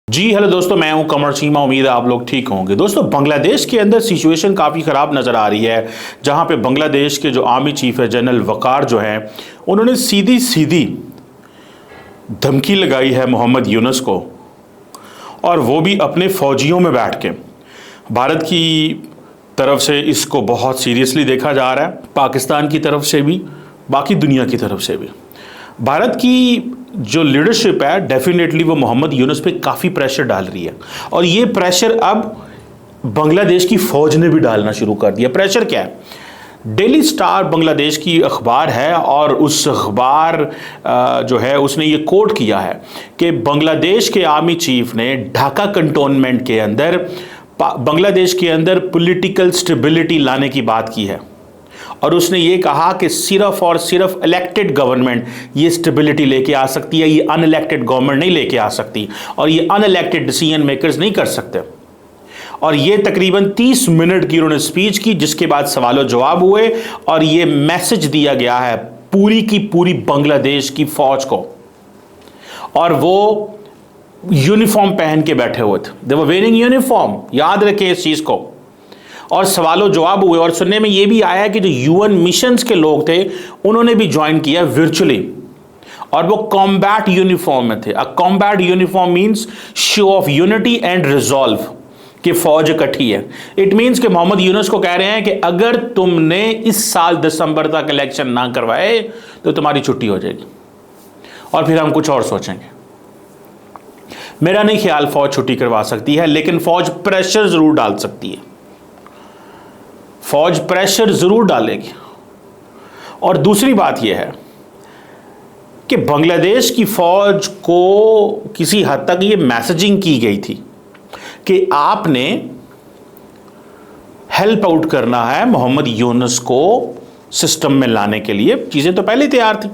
जी hello दोस्तों, मैं हूं कमर चीमा। उम्मीद है आप लोग ठीक होंगे। दोस्तों, बांग्लादेश के अंदर सिचुएशन काफ़ी ख़राब नज़र आ रही है, जहां पे बांग्लादेश के जो आर्मी चीफ है जनरल वकार जो है, उन्होंने सीधी सीधी धमकी लगाई है मोहम्मद यूनुस को, और वो भी अपने फ़ौजियों में बैठ के। भारत की तरफ से इसको बहुत सीरियसली देखा जा रहा है, पाकिस्तान की तरफ से भी, बाकी दुनिया की तरफ से भी। भारत की जो लीडरशिप है डेफिनेटली वो मोहम्मद यूनुस पे काफ़ी प्रेशर डाल रही है, और ये प्रेशर अब बांग्लादेश की फ़ौज ने भी डालना शुरू कर दिया। प्रेशर क्या है? डेली स्टार बांग्लादेश की अखबार है, और उस अखबार जो है उसने ये कोट किया है कि बांग्लादेश के आर्मी चीफ ने ढाका कंटोनमेंट के अंदर बांग्लादेश के अंदर पॉलिटिकल स्टेबिलिटी लाने की बात की है, और उसने ये कहा कि सिर्फ और सिर्फ इलेक्टेड गवर्नमेंट ये स्टेबिलिटी लेके आ सकती है, ये अनइलेक्टेड गवर्नमेंट नहीं लेके आ सकती, और ये अनइलेक्टेड डिसीजन मेकर्स नहीं कर सकते। और ये तकरीबन 30 मिनट की उन्होंने स्पीच की, जिसके बाद सवालों जवाब हुए, और ये मैसेज दिया गया है पूरी की पूरी बांग्लादेश की फौज को, और वो यूनिफॉर्म पहन के बैठे हुए थे। दे वर वेयरिंग यूनिफॉर्म, याद रखें इस चीज़ को। और सवालों जवाब हुए, और सुनने में यह भी आया कि जो यूएन मिशंस के लोग थे उन्होंने भी ज्वाइन किया वर्चुअली, और वो कॉम्बैट यूनिफॉर्म में थे। अ combat uniform means show off unity and resolve कि फौज इकट्ठी है। इट मींस कि मोहम्मद यूनुस को कह रहे हैं कि अगर तुमने इस साल दिसंबर तक इलेक्शन ना करवाए तो तुम्हारी छुट्टी हो जाएगी, और फिर हम कुछ और सोचेंगे। मेरा नहीं ख्याल फौज छुट्टी करवा सकती है, लेकिन फौज प्रेशर जरूर डाल सकती है। फौज प्रेशर जरूर डालेगी। और दूसरी बात यह है कि बांग्लादेश की फौज को किसी हद तक यह मैसेजिंग की गई थी कि आपने हेल्प आउट करना है मोहम्मद यूनुस को सिस्टम में लाने के लिए। चीजें तो पहले तैयार थी।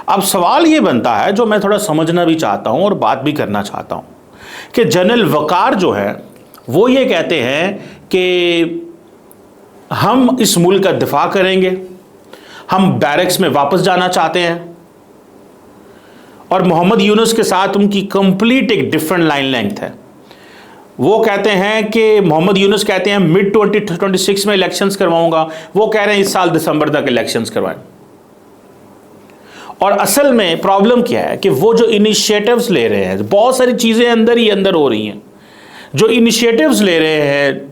अब सवाल यह बनता है, जो मैं थोड़ा समझना भी चाहता हूं और बात भी करना चाहता हूं, कि जनरल वकार जो है वो ये कहते हैं कि हम इस मुल्क का दिफा करेंगे, हम बैरक्स में वापस जाना चाहते हैं, और मोहम्मद यूनुस के साथ उनकी कंप्लीट एक डिफरेंट लाइन लेंथ है। वो कहते हैं कि मोहम्मद यूनुस कहते हैं मिड 2026 में इलेक्शंस करवाऊंगा, वो कह रहे हैं इस साल दिसंबर तक इलेक्शंस करवाएं। और असल में प्रॉब्लम क्या है कि वो जो इनिशिएटिव्स ले रहे हैं, बहुत सारी चीज़ें अंदर ही अंदर हो रही हैं। जो इनिशिएटिव्स ले रहे हैं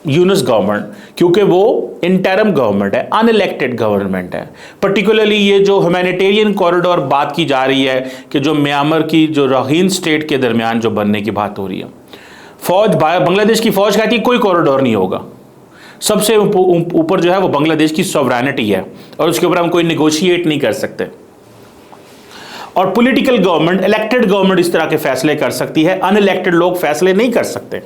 यूनुस गवर्नमेंट, क्योंकि वो इंटरम गवर्नमेंट है, अनइलेक्टेड गवर्नमेंट है। पर्टिकुलरली ये जो ह्यूमैनिटेरियन कॉरिडोर बात की जा रही है कि जो म्यांमार की जो रोहिंग्या स्टेट के दरमियान जो बनने की बात हो रही है, फौज बांग्लादेश की फौज कहती है कोई कॉरिडोर नहीं होगा। सबसे ऊपर जो है वो बांग्लादेश की सॉवरेनिटी है, और उसके ऊपर हम कोई निगोशिएट नहीं कर सकते। और पॉलिटिकल गवर्नमेंट, इलेक्टेड गवर्नमेंट इस तरह के फैसले कर सकती है, अनइलेक्टेड लोग फैसले नहीं कर सकते।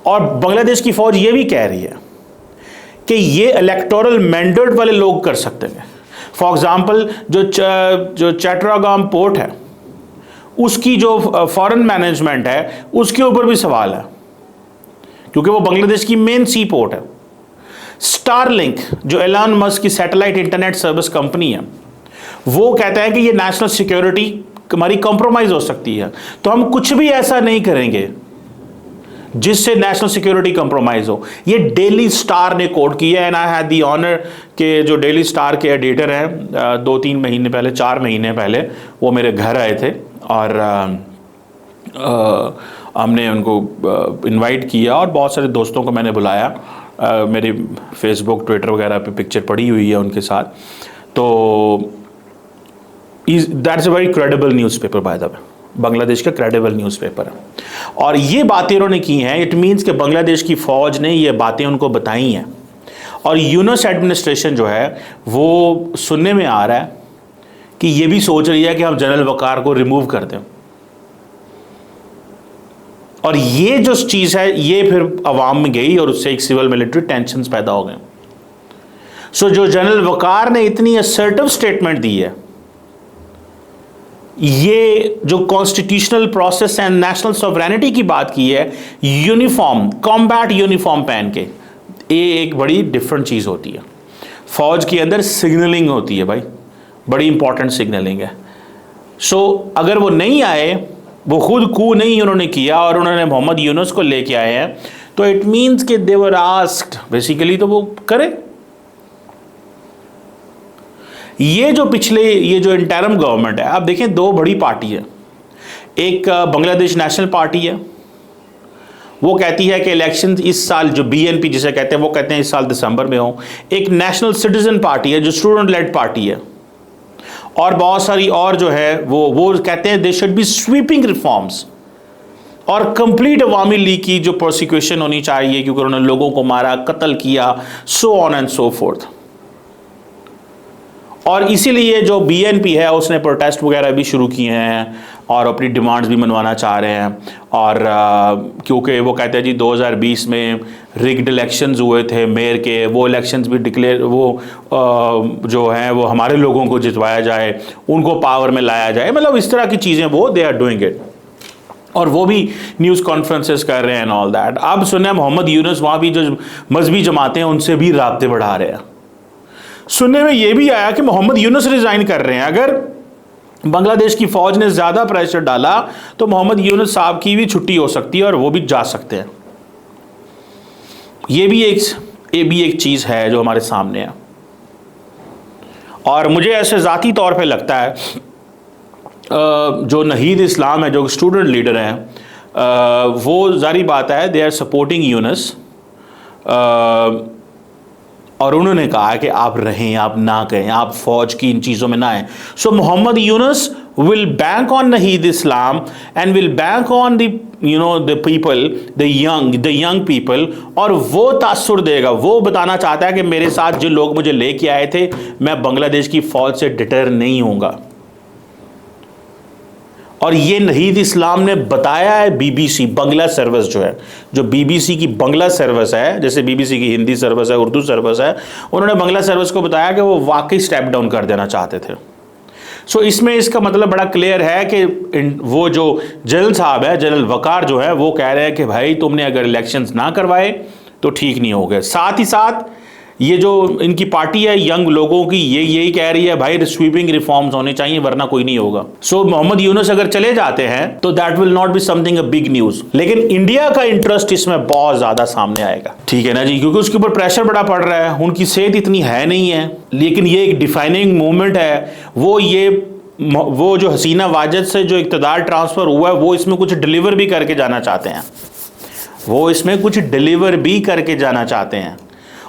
और बांग्लादेश की फौज ये भी कह रही है कि ये इलेक्टोरल मैंडेट वाले लोग कर सकते हैं। फॉर एग्जांपल जो चट्टाग्राम पोर्ट है, उसकी जो फॉरेन मैनेजमेंट है उसके ऊपर भी सवाल है, क्योंकि वो बांग्लादेश की मेन सी पोर्ट है। स्टारलिंक जो एलन मस्क की सैटेलाइट इंटरनेट सर्विस कंपनी है, वो कहता है कि ये नेशनल सिक्योरिटी हमारी कॉम्प्रोमाइज हो सकती है, तो हम कुछ भी ऐसा नहीं करेंगे जिससे नेशनल सिक्योरिटी कंप्रोमाइज हो। ये डेली स्टार ने कोट किया है। And I had the honour के जो डेली स्टार के एडिटर हैं, 2-3 महीने पहले, 4 महीने पहले वो मेरे घर आए थे, और हमने उनको इनवाइट किया, और बहुत सारे दोस्तों को मैंने बुलाया। मेरी फेसबुक ट्विटर वगैरह पे पिक्चर पड़ी हुई है उनके साथ। तो that's a very credible newspaper by the way, Bangladesh का क्रेडिबल न्यूज़पेपर है, और ये बातें उन्होंने की हैं। इट मीन्स कि बांग्लादेश की फ़ौज ने ये बातें उनको बताई हैं, और यूनुस एडमिनिस्ट्रेशन जो है वो सुनने में आ रहा है कि ये भी सोच रही है कि हम जनरल वकार को रिमूव कर दें। और ये जो चीज़ है ये फिर अवाम में गई, और उससे एक सिविल मिलिट्री टेंशन्स पैदा हो गए। सो जो जनरल वकार ने इतनी असर्टिव स्टेटमेंट दी है, ये जो constitutional process and national sovereignty की बात की है, यूनिफॉर्म कॉम्बैट यूनिफॉर्म पहन के, ये एक बड़ी डिफरेंट चीज़ होती है। फौज के अंदर सिग्नलिंग होती है भाई, बड़ी इंपॉर्टेंट सिग्नलिंग है। सो अगर वो नहीं आए वो खुद कू नहीं उन्होंने किया और उन्होंने मोहम्मद यूनुस को लेके आए हैं, तो इट मीन्स कि दे वर आस्क्ड बेसिकली, तो वो करें। ये जो इंटरिम गवर्नमेंट है, आप देखें दो बड़ी पार्टी है। एक बांग्लादेश नेशनल पार्टी है, वो कहती है कि इलेक्शंस इस साल, जो बीएनपी जिसे कहते हैं, वो कहते हैं इस साल दिसंबर में हो। एक नेशनल सिटीजन पार्टी है जो स्टूडेंट लेड पार्टी है, और बहुत सारी और जो है वो कहते हैं they should be sweeping reforms और कंप्लीट अवामी लीग की जो प्रोसिक्यूशन होनी चाहिए क्योंकि उन्होंने लोगों को मारा, कत्ल किया, so on and so fourth. और इसीलिए जो बीएनपी है उसने प्रोटेस्ट वगैरह भी शुरू किए हैं और अपनी डिमांड्स भी मनवाना चाह रहे हैं। और क्योंकि वो कहते हैं जी 2020 में रिग्ड इलेक्शंस हुए थे मेयर के, वो इलेक्शंस भी डिक्लेयर, जो हैं वो हमारे लोगों को जितवाया जाए, उनको पावर में लाया जाए, मतलब इस तरह की चीज़ें वो दे आर डूइंग इट। और वो भी न्यूज़ कॉन्फ्रेंसेस कर रहे हैं एंड ऑल दैट। अब सुने मोहम्मद यूनुस वहाँ भी जो मजहबी जमातें हैं उनसे भी राब्ते बढ़ा रहे हैं। सुनने में ये भी आया कि मोहम्मद यूनुस रिजाइन कर रहे हैं। अगर बांग्लादेश की फौज ने ज्यादा प्रेशर डाला तो मोहम्मद यूनुस साहब की भी छुट्टी हो सकती है और वो भी जा सकते हैं। ये भी एक चीज है जो हमारे सामने है। और मुझे ऐसे जाती तौर पे लगता है जो नहीद इस्लाम है, जो स्टूडेंट लीडर हैं, वो जारी बात है दे आर सपोर्टिंग यूनुस, और उन्होंने कहा कि आप रहें, आप ना कहें, आप फौज की इन चीज़ों में ना आए। So Mohammad Yunus will bank on Nahid Islam and will bank on the people, the young people, और वो तासुर देगा। वो बताना चाहता है कि मेरे साथ जो लोग मुझे लेके आए थे, मैं बांग्लादेश की फौज से डिटर नहीं होऊंगा। और ये नहीद इस्लाम ने बताया है बीबीसी बंगला सर्विस जो है, जो बीबीसी की बंगला सर्विस है, जैसे बीबीसी की हिंदी सर्विस है, उर्दू सर्विस है, उन्होंने बंगला सर्विस को बताया कि वो वाकई स्टेप डाउन कर देना चाहते थे। सो इसमें इसका मतलब बड़ा क्लियर है कि वो जो जनरल साहब है, जनरल वकार जो है, वो कह रहे हैं कि भाई तुमने अगर इलेक्शंस ना करवाए तो ठीक नहीं हो गए। साथ ही साथ ये जो इनकी पार्टी है यंग लोगों की, ये यही कह रही है भाई स्वीपिंग रिफॉर्म्स होने चाहिए वरना कोई नहीं होगा। सो मोहम्मद यूनुस अगर चले जाते हैं तो that will not be something a big news, लेकिन इंडिया का इंटरेस्ट इसमें बहुत ज्यादा सामने आएगा, ठीक है ना जी, क्योंकि उसके ऊपर प्रेशर बड़ा पड़ रहा है। उनकी सेहत इतनी है नहीं है, लेकिन ये एक डिफाइनिंग मूवमेंट है। वो जो हसीना वाजिद से जो इक़्तिदार ट्रांसफर हुआ है, वो इसमें कुछ डिलीवर भी करके जाना चाहते हैं,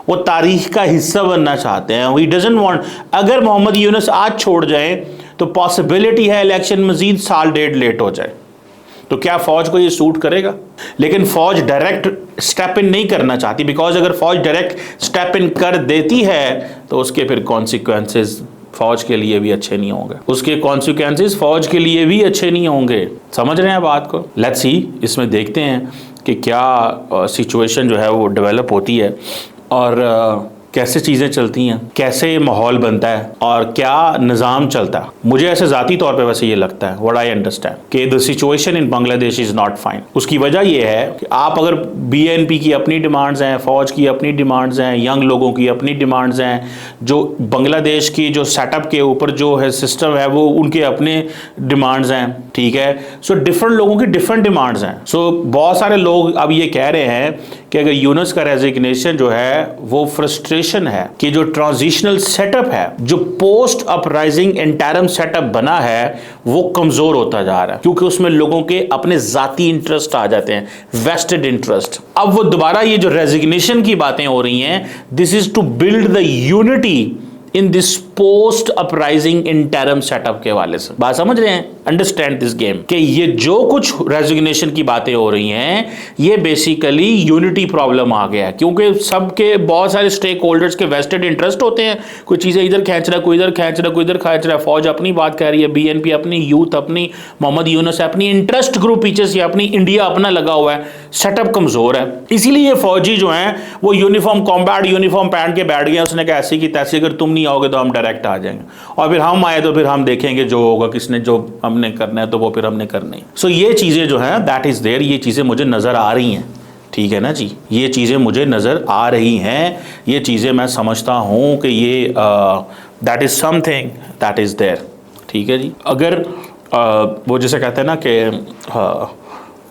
वो तारीख का हिस्सा बनना चाहते हैं। ही डजंट वांट, अगर मोहम्मद यूनुस आज छोड़ जाए तो पॉसिबिलिटी है इलेक्शन मजीद साल डेढ़ लेट हो जाए। तो क्या फौज को ये सूट करेगा? लेकिन फौज डायरेक्ट स्टेप इन नहीं करना चाहती, बिकॉज अगर फौज डायरेक्ट स्टेप इन कर देती है तो उसके फिर कॉन्सिक्वेंसेज फौज के लिए भी अच्छे नहीं होंगे, समझ रहे हैं बात को? लेट्स सी, इसमें देखते हैं कि क्या सिचुएशन जो है वो डेवलप होती है और कैसे चीज़ें चलती हैं, कैसे माहौल बनता है और क्या निज़ाम चलता है। मुझे ऐसे ज़ाती तौर पे वैसे ये लगता है, व्हाट आई अंडरस्टैंड, कि the situation in Bangladesh is not fine. उसकी वजह ये है कि आप अगर बीएनपी की अपनी डिमांड्स हैं, फ़ौज की अपनी डिमांड्स हैं, यंग लोगों की अपनी डिमांड्स हैं, जो बांग्लादेश की जो सेटअप के ऊपर जो है सिस्टम है वो उनके अपने डिमांड्स हैं, ठीक है। सो डिफरेंट लोगों की डिफरेंट डिमांड्स हैं। सो बहुत सारे लोग अब ये कह रहे हैं कि अगर यूनुस का रेजिग्नेशन जो है वो फ्रस्ट्रेशन है कि जो ट्रांजिशनल सेटअप है, जो पोस्ट अपराइजिंग इंटरिम सेटअप बना है, वो कमजोर होता जा रहा है, क्योंकि उसमें लोगों के अपने जाती इंटरेस्ट आ जाते हैं, वेस्टेड इंटरेस्ट। अब वो दोबारा ये जो रेजिग्नेशन की बातें हो रही हैं, this is to build the unity in this post uprising interim setup के वाले से। बात समझ रहे हैं? अंडरस्टैंड दिस गेम कि ये जो कुछ रेजिग्नेशन की बातें हो रही हैं, ये बेसिकली यूनिटी प्रॉब्लम आ गया है, क्योंकि सबके बहुत सारे स्टेक होल्डर्स के वेस्टेड इंटरेस्ट होते हैं। कोई चीजें इधर खींच रहा है, कोई इधर खींच रहा है, कोई इधर खींच रहा है। फौज अपनी बात कह रही है, बीएनपी अपनी, यूथ अपनी, मोहम्मद यूनुस अपनी, इंटरेस्ट ग्रुप पीछे से अपनी, इंडिया अपना लगा हुआ है, सेटअप कमजोर है। इसीलिए फौजी जो है वो यूनिफॉर्म कॉम्बैट यूनिफॉर्म पहन के बैठ गए। उसने कहा ऐसी की तैसी, अगर तुम नहीं आओगे तो हम डायरेक्ट आ जाएंगे, और फिर हम आए तो फिर हम देखेंगे जो होगा, किसने जो हमने करना है तो वो फिर हमने करना है। सो ये चीजें जो है दैट इज देयर, ये चीजें मुझे नजर आ रही हैं, ठीक है ना जी, ये चीजें मुझे नजर आ रही हैं, ये चीजें मैं समझता हूं कि ये that is something that is there, ठीक है जी। अगर वो जैसे कहते हैं ना कि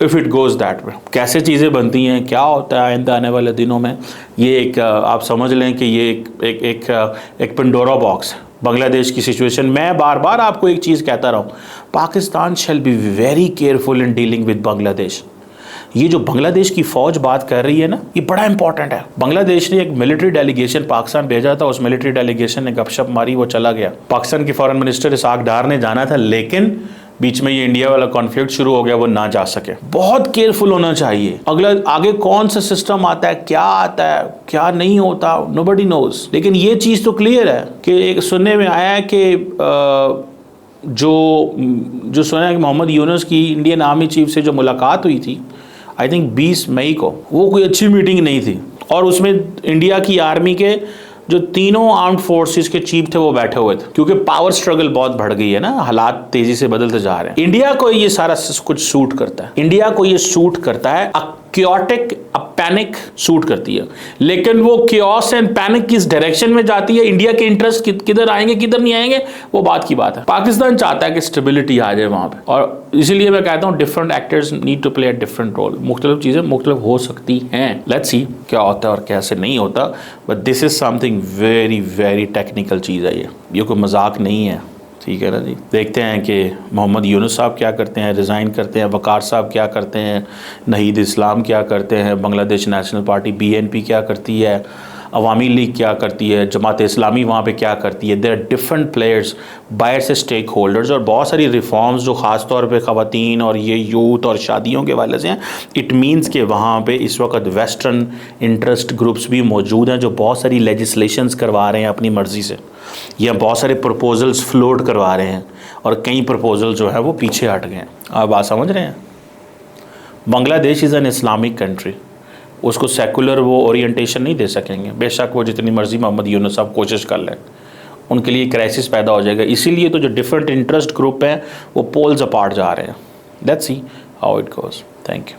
if it goes that way, कैसे चीज़ें बनती हैं, क्या होता है आइंदा आने वाले दिनों में, ये एक आप समझ लें कि ये एक पेंडोरा बॉक्स है बांग्लादेश की सिचुएशन। मैं बार बार आपको एक चीज़ कहता रहा हूँ, Pakistan shall be very careful in dealing with Bangladesh. ये जो बांग्लादेश की फ़ौज बात कर रही है ना, ये बड़ा इंपॉर्टेंट है। बांग्लादेश ने एक मिलिट्री डेलीगेशन पाकिस्तान भेजा था, उस मिलिट्री डेलीगेशन ने गपशप मारी, वो चला गया। पाकिस्तान के फॉरेन मिनिस्टर इसाक डार ने जाना था, लेकिन बीच में ये इंडिया वाला कॉन्फ्लिक्ट शुरू हो गया, वो ना जा सके। बहुत केयरफुल होना चाहिए। अगला आगे कौन सा सिस्टम आता है, क्या आता है, क्या नहीं होता, नोबडी नोज। लेकिन ये चीज़ तो क्लियर है कि एक सुनने में आया है कि जो सुना है कि मोहम्मद यूनुस की इंडियन आर्मी चीफ से जो मुलाकात हुई थी, आई थिंक 20 मई को, वो कोई अच्छी मीटिंग नहीं थी। और उसमें इंडिया की आर्मी के जो तीनों आर्म्ड फोर्सेस के चीफ थे वो बैठे हुए थे, क्योंकि पावर स्ट्रगल बहुत बढ़ गई है ना, हालात तेजी से बदलते जा रहे हैं। इंडिया को ये सारा कुछ सूट करता है, इंडिया को ये सूट करता है। क्योटिक पैनिक सूट करती है, लेकिन वो क्योस एंड पैनिक किस डायरेक्शन में जाती है, इंडिया के इंटरेस्ट किधर आएंगे किधर नहीं आएंगे, वो बात की बात है। पाकिस्तान चाहता है कि स्टेबिलिटी आ जाए वहां पे, और इसीलिए मैं कहता हूँ different actors need to play a different role. मुख्तलिफ चीजें मुख्तलिफ हो सकती हैं, लेट्स सी क्या होता है और कैसे नहीं होता, but this is something very very technical चीज़ है। ये कोई मजाक नहीं है, ठीक है ना जी। देखते हैं कि मोहम्मद यूनुस साहब क्या करते हैं, रिज़ाइन करते हैं, वकार साहब क्या करते हैं, नहीद इस्लाम क्या करते हैं, बांग्लादेश नेशनल पार्टी BNP क्या करती है, अवामी लीग क्या करती है, जमात इस्लामी वहाँ पे क्या करती है। देयर आर डिफरेंट प्लेयर्स, बाहर से स्टेक होल्डर्स, और बहुत सारी रिफॉर्म्स जो ख़ास तौर पे ख़वातीन और ये यूथ और शादियों के वाले से हैं। इट मीन्स कि वहाँ पे इस वक्त वेस्टर्न इंटरेस्ट ग्रुप्स भी मौजूद हैं जो बहुत सारी लेजिस्लेशंस करवा रहे हैं अपनी मर्ज़ी से, या बहुत सारे प्रपोजल्स फ्लोट करवा रहे हैं, और कई प्रपोजल जो है वो पीछे हट गए हैं। आप बात समझ रहे हैं। Bangladesh is an Islamic country, उसको सेकुलर वो ओरिएंटेशन नहीं दे सकेंगे, बेशक वो जितनी मर्जी मोहम्मद यूनुस साहब कोशिश कर लें, उनके लिए क्राइसिस पैदा हो जाएगा। इसीलिए तो जो डिफरेंट इंटरेस्ट ग्रुप हैं वो पोल्स अपार्ट जा रहे हैं। Let's see how it goes. Thank you.